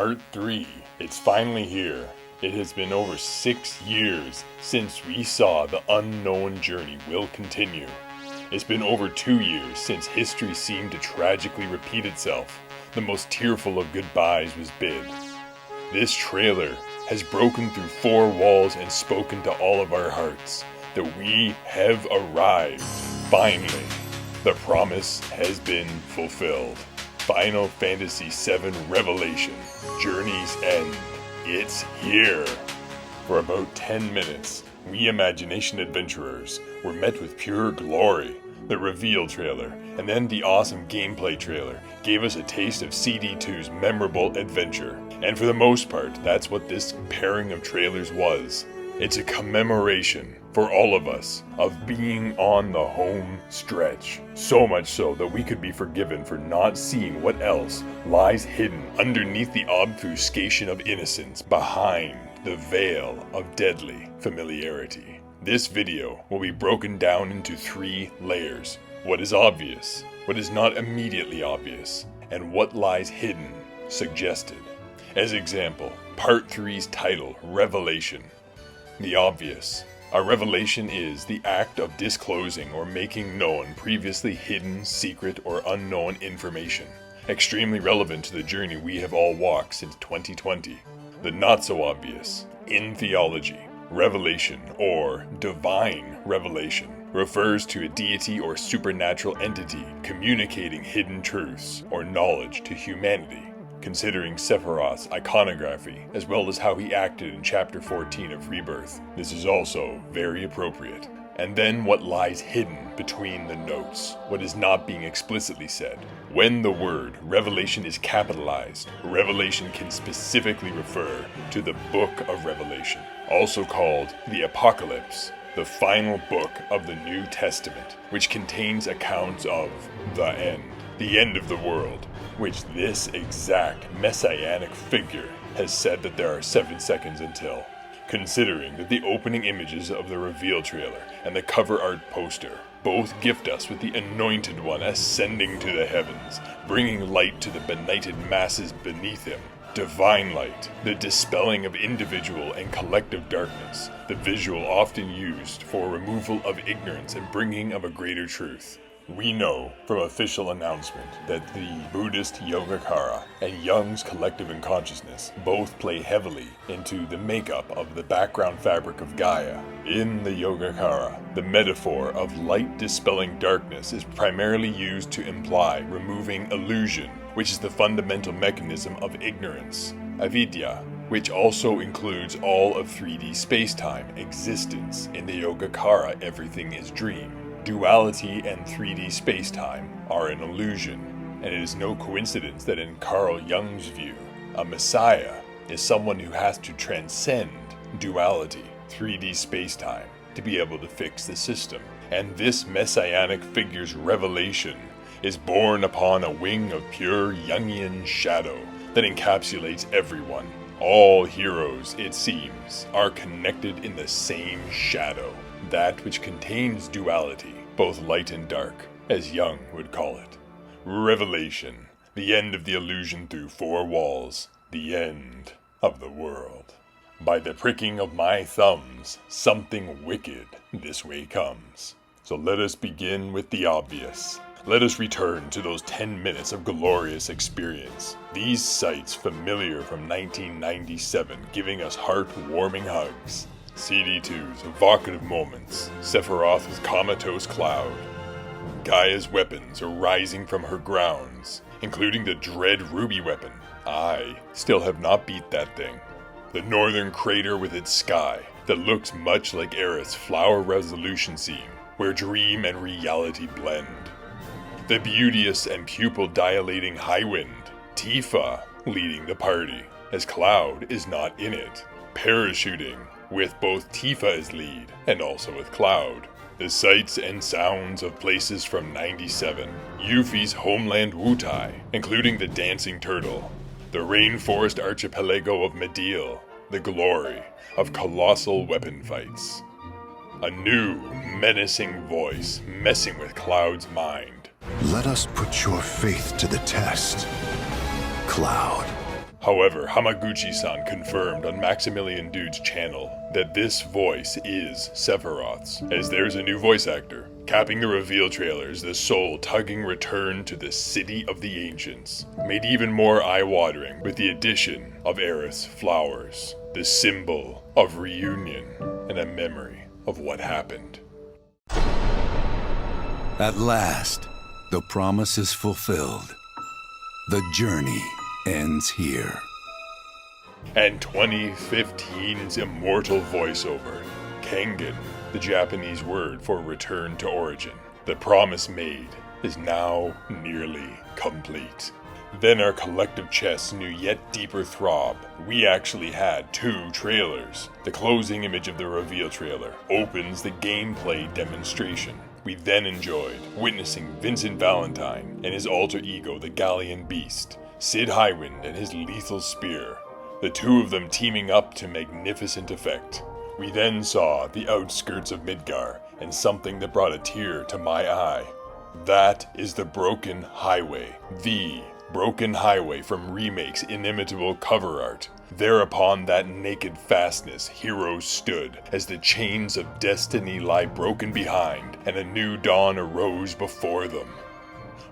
Part 3. It's finally here. It has been over 6 years since we saw the unknown journey will continue. It's been over 2 years since history seemed to tragically repeat itself. The most tearful of goodbyes was bid. This trailer has broken through 4 walls and spoken to all of our hearts that we have arrived. Finally, the promise has been fulfilled. Final Fantasy VII Revelation, Journey's End. It's here. For about 10 minutes, we imagination adventurers were met with pure glory. The reveal trailer, and then the awesome gameplay trailer, gave us a taste of CD2's memorable adventure. And for the most part, that's what this pairing of trailers was. It's a commemoration for all of us of being on the home stretch. So much so that we could be forgiven for not seeing what else lies hidden underneath the obfuscation of innocence behind the veil of deadly familiarity. This video will be broken down into 3 layers. What is obvious, what is not immediately obvious, and what lies hidden, suggested. As example, Part 3's title, Revelation. The obvious. A revelation is the act of disclosing or making known previously hidden, secret, or unknown information. Extremely relevant to the journey we have all walked since 2020. The not so obvious. In theology, revelation or divine revelation refers to a deity or supernatural entity communicating hidden truths or knowledge to humanity. Considering Sephiroth's iconography, as well as how he acted in Chapter 14 of Rebirth, this is also very appropriate. And then what lies hidden between the notes, what is not being explicitly said. When the word revelation is capitalized, revelation can specifically refer to the Book of Revelation, also called the Apocalypse, the final book of the New Testament, which contains accounts of the end of the world, which this exact messianic figure has said that there are 7 seconds until. Considering that the opening images of the reveal trailer and the cover art poster both gift us with the Anointed One ascending to the heavens, bringing light to the benighted masses beneath him. Divine light, the dispelling of individual and collective darkness, the visual often used for removal of ignorance and bringing of a greater truth. We know from official announcement that the Buddhist Yogacara and Jung's collective unconsciousness both play heavily into the makeup of the background fabric of Gaia. In the Yogacara, the metaphor of light dispelling darkness is primarily used to imply removing illusion, which is the fundamental mechanism of ignorance, avidya, which also includes all of 3D spacetime existence. In the Yogacara, everything is dream. Duality and 3D spacetime are an illusion, and it is no coincidence that in Carl Jung's view, a messiah is someone who has to transcend duality, 3D spacetime, to be able to fix the system. And this messianic figure's revelation is born upon a wing of pure Jungian shadow that encapsulates everyone. All heroes, it seems, are connected in the same shadow. That which contains duality, both light and dark, as Jung would call it. Revelation, the end of the illusion through 4 walls, the end of the world. By the pricking of my thumbs, something wicked this way comes. So let us begin with the obvious. Let us return to those 10 minutes of glorious experience. These sights familiar from 1997, giving us heart-warming hugs. CD2's evocative moments, Sephiroth's comatose cloud, Gaia's weapons arising from her grounds, including the dread ruby weapon. I still have not beat that thing. The northern crater with its sky that looks much like Aerith's flower resolution scene, where dream and reality blend. The beauteous and pupil-dilating high wind, Tifa leading the party, as Cloud is not in it. Parachuting, with both Tifa as lead, and also with Cloud. The sights and sounds of places from 97. Yuffie's homeland Wutai, including the dancing turtle. The rainforest archipelago of Mediel. The glory of colossal weapon fights. A new, menacing voice messing with Cloud's mind. Let us put your faith to the test, Cloud. However, Hamaguchi-san confirmed on Maximilian Dude's channel that this voice is Sephiroth's, as there's a new voice actor. Capping the reveal trailer is the soul-tugging return to the City of the Ancients, made even more eye-watering with the addition of Aerith's flowers, the symbol of reunion and a memory of what happened. At last, the promise is fulfilled. The journey ends here. And 2015's immortal voiceover, Kengen, the Japanese word for return to origin. The promise made is now nearly complete. Then our collective chests knew yet deeper throb. We actually had 2 trailers. The closing image of the reveal trailer opens the gameplay demonstration. We then enjoyed witnessing Vincent Valentine and his alter ego, the Gallian Beast, Sid Highwind and his lethal spear, the 2 of them teaming up to magnificent effect. We then saw the outskirts of Midgar and something that brought a tear to my eye. That is the Broken Highway, the Broken Highway from Remake's inimitable cover art. There upon that naked fastness, heroes stood, as the chains of destiny lie broken behind, and a new dawn arose before them.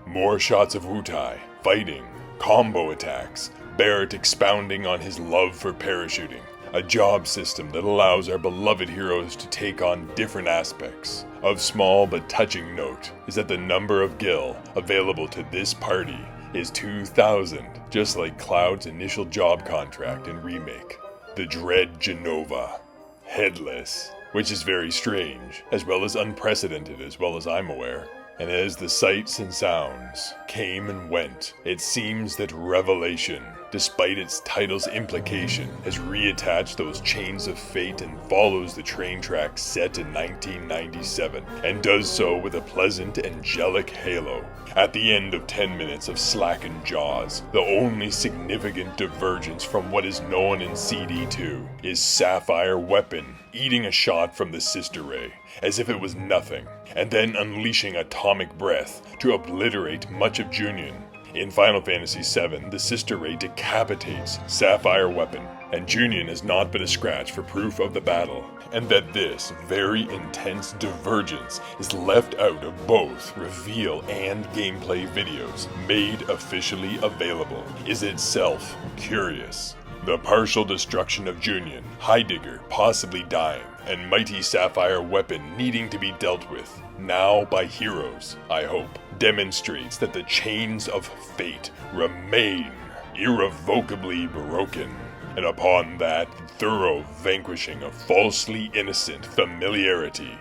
More shots of Wutai, fighting, combo attacks, Barrett expounding on his love for parachuting, a job system that allows our beloved heroes to take on different aspects. Of small but touching note is that the number of Gil available to this party is 2,000, just like Cloud's initial job contract in Remake. The dread Genova, headless, which is very strange, as well as unprecedented as well as I'm aware. And as the sights and sounds came and went, it seems that Revelation, despite its title's implication, has reattached those chains of fate and follows the train tracks set in 1997, and does so with a pleasant, angelic halo. At the end of 10 minutes of slackened jaws, the only significant divergence from what is known in CD2 is Sapphire Weapon eating a shot from the Sister Ray, as if it was nothing, and then unleashing atomic breath to obliterate much of Jungian. In Final Fantasy VII, the Sister Ray decapitates Sapphire Weapon, and Jungian has not been a scratch for proof of the battle, and that this very intense divergence is left out of both reveal and gameplay videos made officially available is itself curious. The partial destruction of Jungian, Heidegger possibly dying, and mighty Sapphire Weapon needing to be dealt with, now by heroes, I hope, demonstrates that the chains of fate remain irrevocably broken, and upon that thorough vanquishing of falsely innocent familiarity.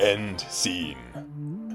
End scene.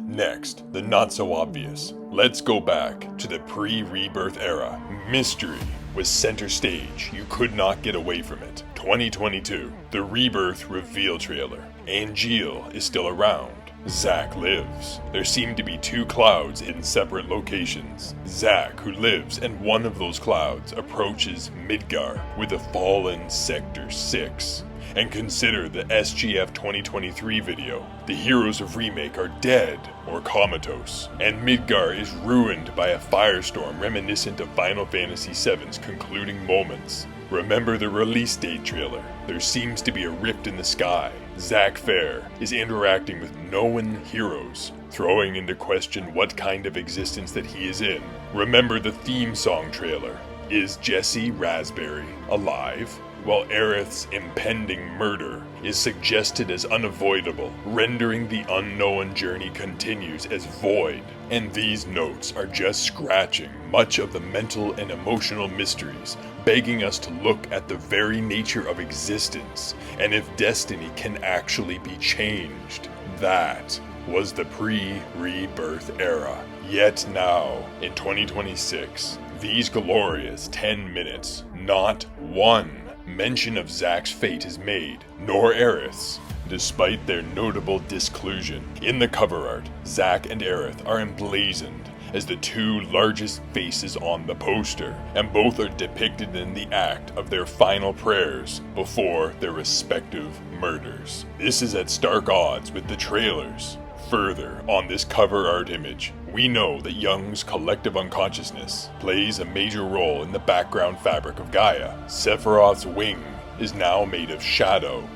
Next, the not-so-obvious. Let's go back to the pre-Rebirth era. Mystery was center stage. You could not get away from it. 2022, the Rebirth reveal trailer. Angeal is still around. Zack lives. There seem to be 2 clouds in separate locations. Zack, who lives in one of those clouds, approaches Midgar with a fallen Sector 6. And consider the SGF 2023 video. The heroes of Remake are dead or comatose, and Midgar is ruined by a firestorm reminiscent of Final Fantasy VII's concluding moments. Remember the release date trailer. There seems to be a rift in the sky. Zack Fair is interacting with known heroes, throwing into question what kind of existence that he is in. Remember the theme song trailer. Is Jesse Raspberry alive? While Aerith's impending murder is suggested as unavoidable, rendering the unknown journey continues as void. And these notes are just scratching much of the mental and emotional mysteries, begging us to look at the very nature of existence, and if destiny can actually be changed. That was the pre-Rebirth era. Yet now, in 2026, these glorious 10 minutes, not one mention of Zack's fate is made, nor Aerith's, despite their notable disclusion. In the cover art, Zack and Aerith are emblazoned as the 2 largest faces on the poster, and both are depicted in the act of their final prayers before their respective murders. This is at stark odds with the trailers. Further, on this cover art image, we know that Jung's collective unconsciousness plays a major role in the background fabric of Gaia. Sephiroth's wing is now made of shadow.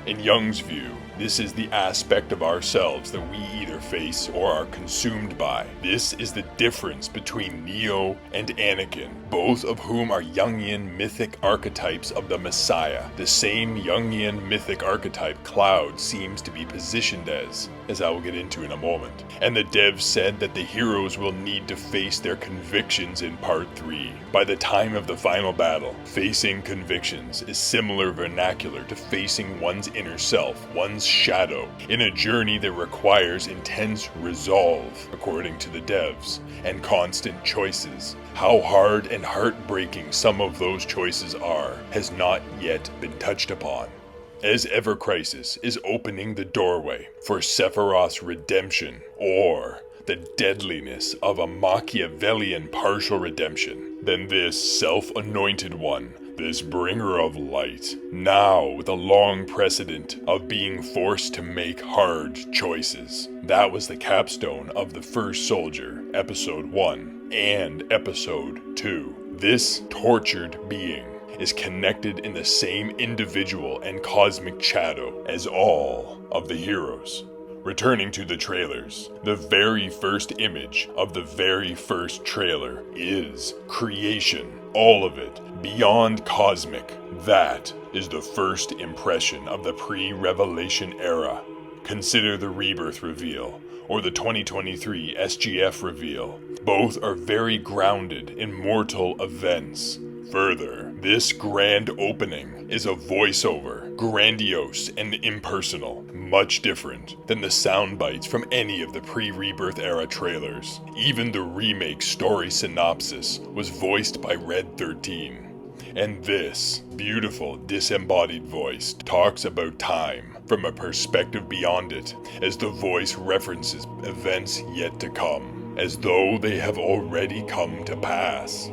In Jung's view, this is the aspect of ourselves that we either face or are consumed by. This is the difference between Neo and Anakin, both of whom are Jungian mythic archetypes of the Messiah. The same Jungian mythic archetype Cloud seems to be positioned as I will get into in a moment. And the devs said that the heroes will need to face their convictions in Part 3. By the time of the final battle, facing convictions is similar vernacular to facing one's inner self, one's shadow, in a journey that requires intense resolve, according to the devs, and constant choices. How hard and heartbreaking some of those choices are has not yet been touched upon, as Ever Crisis is opening the doorway for Sephiroth's redemption, or the deadliness of a Machiavellian partial redemption. Then this self-anointed one, this bringer of light, now with a long precedent of being forced to make hard choices. That was the capstone of The First Soldier, Episode 1 and Episode 2. This tortured being is connected in the same individual and cosmic shadow as all of the heroes. Returning to the trailers, the very first image of the very first trailer is creation. All of it, beyond cosmic. That is the first impression of the pre-Revelation era. Consider the Rebirth reveal, or the 2023 SGF reveal. Both are very grounded in mortal events. Further, this grand opening is a voiceover, grandiose and impersonal, much different than the sound bites from any of the pre-Rebirth era trailers. Even the remake story synopsis was voiced by Red 13. And this beautiful disembodied voice talks about time from a perspective beyond it, as the voice references events yet to come, as though they have already come to pass.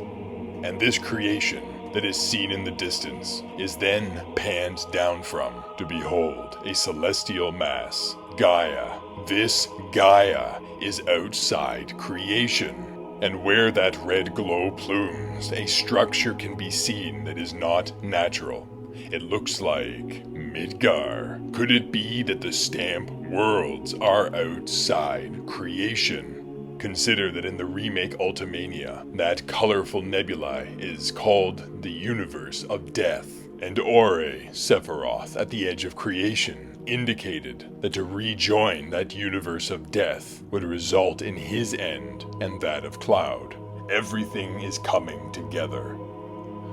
And this creation that is seen in the distance is then panned down from to behold a celestial mass, Gaia. This Gaia is outside creation. And where that red glow plumes, a structure can be seen that is not natural. It looks like Midgar. Could it be that the stamp worlds are outside creation? Consider that in the remake Ultimania, that colorful nebula is called the Universe of Death, and Ore, Sephiroth, at the edge of creation, indicated that to rejoin that Universe of Death would result in his end and that of Cloud. Everything is coming together.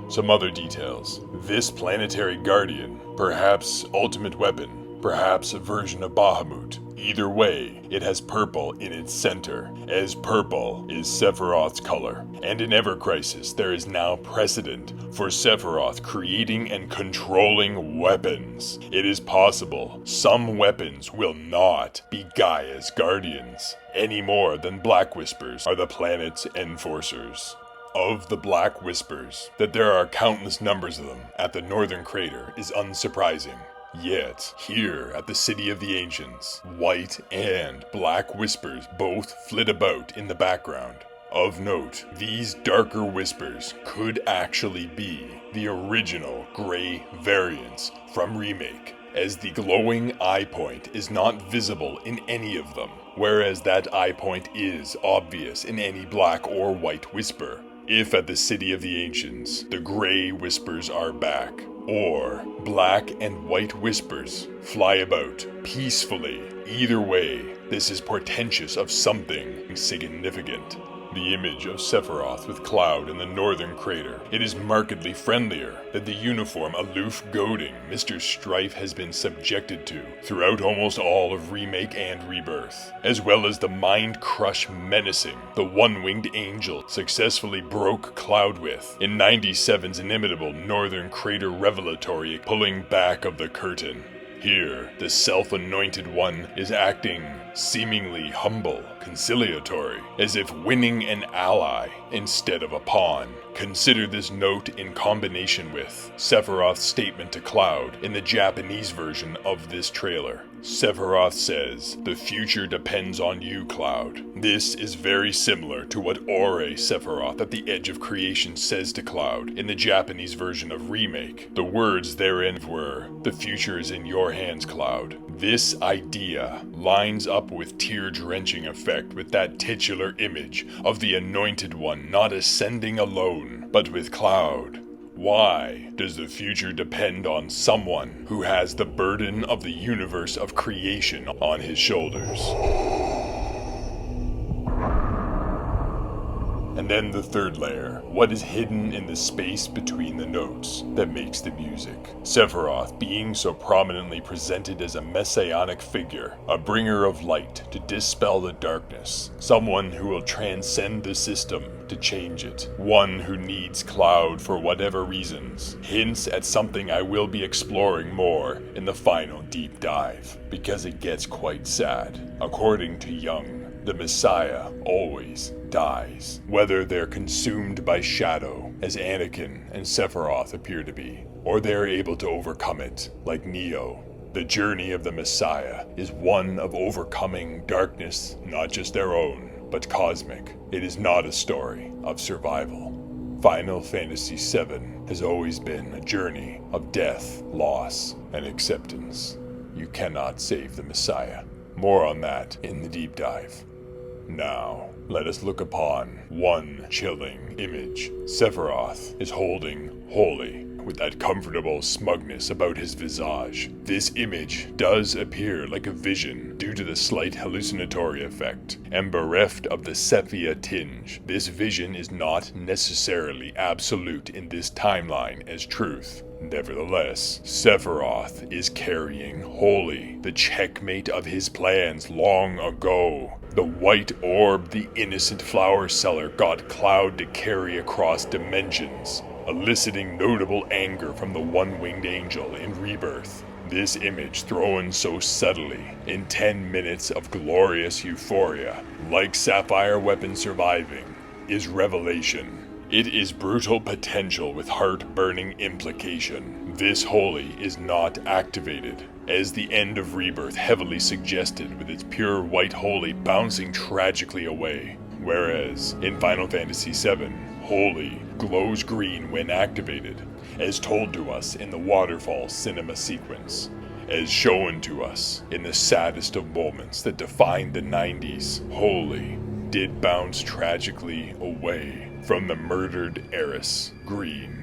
Some other details. This planetary guardian, perhaps ultimate weapon, perhaps a version of Bahamut. Either way, it has purple in its center, as purple is Sephiroth's color. And in Ever Crisis, there is now precedent for Sephiroth creating and controlling weapons. It is possible some weapons will not be Gaia's guardians, any more than Black Whispers are the planet's enforcers. Of the Black Whispers, that there are countless numbers of them at the northern crater is unsurprising. Yet, here at the City of the Ancients, white and black whispers both flit about in the background. Of note, these darker whispers could actually be the original gray variants from Remake, as the glowing eye point is not visible in any of them, whereas that eye point is obvious in any black or white whisper. If at the City of the Ancients, the gray whispers are back, or black and white whispers fly about peacefully. Either way, this is portentous of something significant. The image of Sephiroth with Cloud in the northern crater. It is markedly friendlier than the uniform aloof goading Mr. Strife has been subjected to throughout almost all of Remake and Rebirth, as well as the mind crush menacing the one-winged angel successfully broke Cloud with in 97's inimitable northern crater revelatory pulling back of the curtain. Here, the self-anointed one is acting seemingly humble, conciliatory, as if winning an ally instead of a pawn. Consider this note in combination with Sephiroth's statement to Cloud in the Japanese version of this trailer. Sephiroth says, "The future depends on you, Cloud." This is very similar to what Ore Sephiroth at the Edge of Creation says to Cloud in the Japanese version of Remake. The words therein were, "The future is in your hands, Cloud." This idea lines up with tear-drenching effect with that titular image of the Anointed One not ascending alone, but with Cloud. Why does the future depend on someone who has the burden of the universe of creation on his shoulders? And then the third layer, what is hidden in the space between the notes that makes the music? Sephiroth being so prominently presented as a messianic figure, a bringer of light to dispel the darkness, someone who will transcend the system to change it, one who needs Cloud for whatever reasons, hints at something I will be exploring more in the final deep dive, because it gets quite sad. According to Jung, the Messiah always dies, whether they're consumed by shadow, as Anakin and Sephiroth appear to be, or they're able to overcome it, like Neo. The journey of the Messiah is one of overcoming darkness, not just their own, but cosmic. It is not a story of survival. Final Fantasy VII has always been a journey of death, loss, and acceptance. You cannot save the Messiah. More on that in the deep dive. Now, let us look upon one chilling image. Sephiroth is holding Holy with that comfortable smugness about his visage. This image does appear like a vision due to the slight hallucinatory effect, and bereft of the sepia tinge. This vision is not necessarily absolute in this timeline as truth. Nevertheless, Sephiroth is carrying Holy, the checkmate of his plans long ago. The white orb the innocent flower seller got Cloud to carry across dimensions, eliciting notable anger from the one-winged angel in Rebirth. This image thrown so subtly in 10 minutes of glorious euphoria, like Sapphire Weapon surviving, is revelation. It is brutal potential with heart-burning implication. This Holy is not activated, as the end of Rebirth heavily suggested with its pure white Holy bouncing tragically away. Whereas, in Final Fantasy VII, Holy glows green when activated, as told to us in the waterfall cinema sequence, as shown to us in the saddest of moments that defined the 90s. Holy did bounce tragically away from the murdered heiress, Green.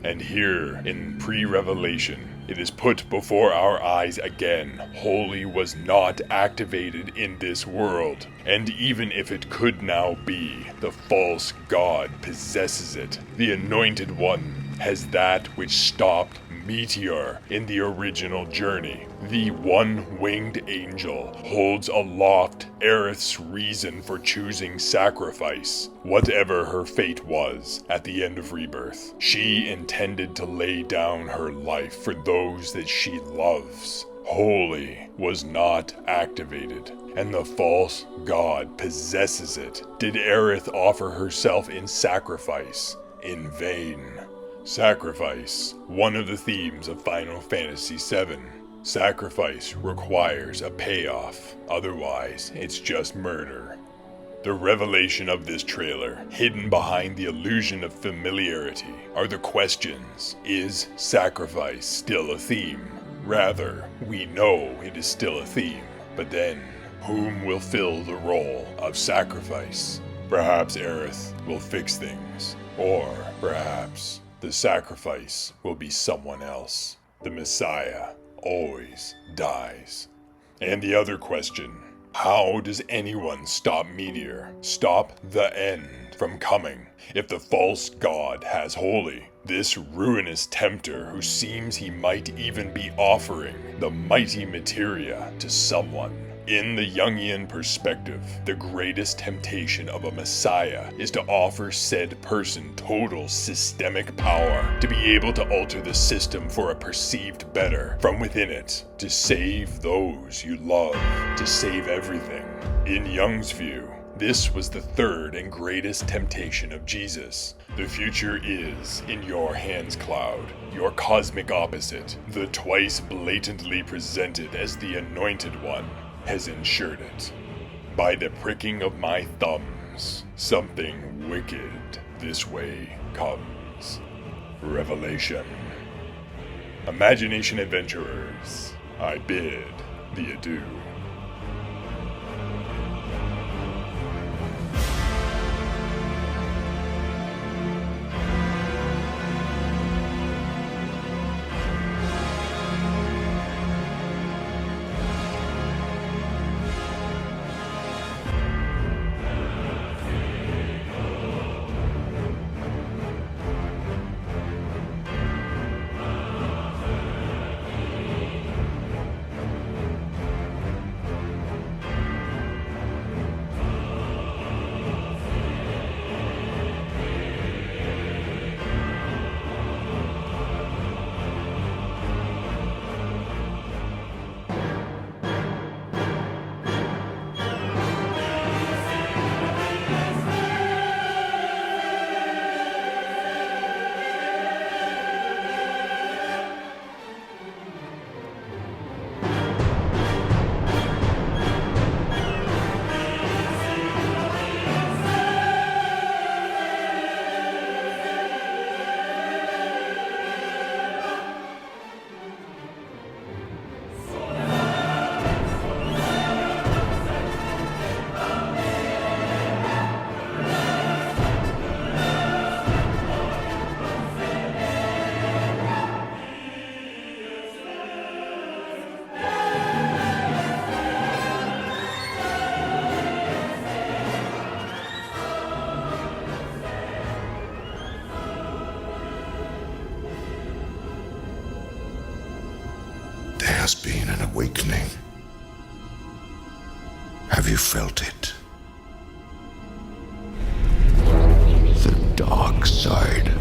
And here, in pre-revelation, it is put before our eyes again. Holy was not activated in this world, and even if it could now be, the false god possesses it. The Anointed One has that which stopped Meteor in the original journey. The one-winged angel holds aloft Aerith's reason for choosing sacrifice. Whatever her fate was at the end of Rebirth, she intended to lay down her life for those that she loves. Holy was not activated, and the false god possesses it. Did Aerith offer herself in sacrifice in vain? Sacrifice, one of the themes of Final Fantasy VII. Sacrifice requires a payoff, otherwise it's just murder. The revelation of this trailer, hidden behind the illusion of familiarity, are the questions: is sacrifice still a theme? Rather, we know it is still a theme, but then, whom will fill the role of sacrifice? Perhaps Aerith will fix things, or perhaps the sacrifice will be someone else. The Messiah always dies. And the other question, how does anyone stop Meteor, stop the end from coming, if the false god has Holy? This ruinous tempter who seems he might even be offering the mighty materia to someone. In the Jungian perspective, the greatest temptation of a messiah is to offer said person total systemic power, to be able to alter the system for a perceived better from within it, to save those you love, to save everything. In Jung's view, This was the third and greatest temptation of Jesus. The future is in your hands, Cloud. Your cosmic opposite, the twice blatantly presented as the Anointed One, has ensured it. By the pricking of my thumbs, something wicked this way comes. Revelation. Imagination adventurers, I bid thee adieu. Has been an awakening. Have you felt it? The dark side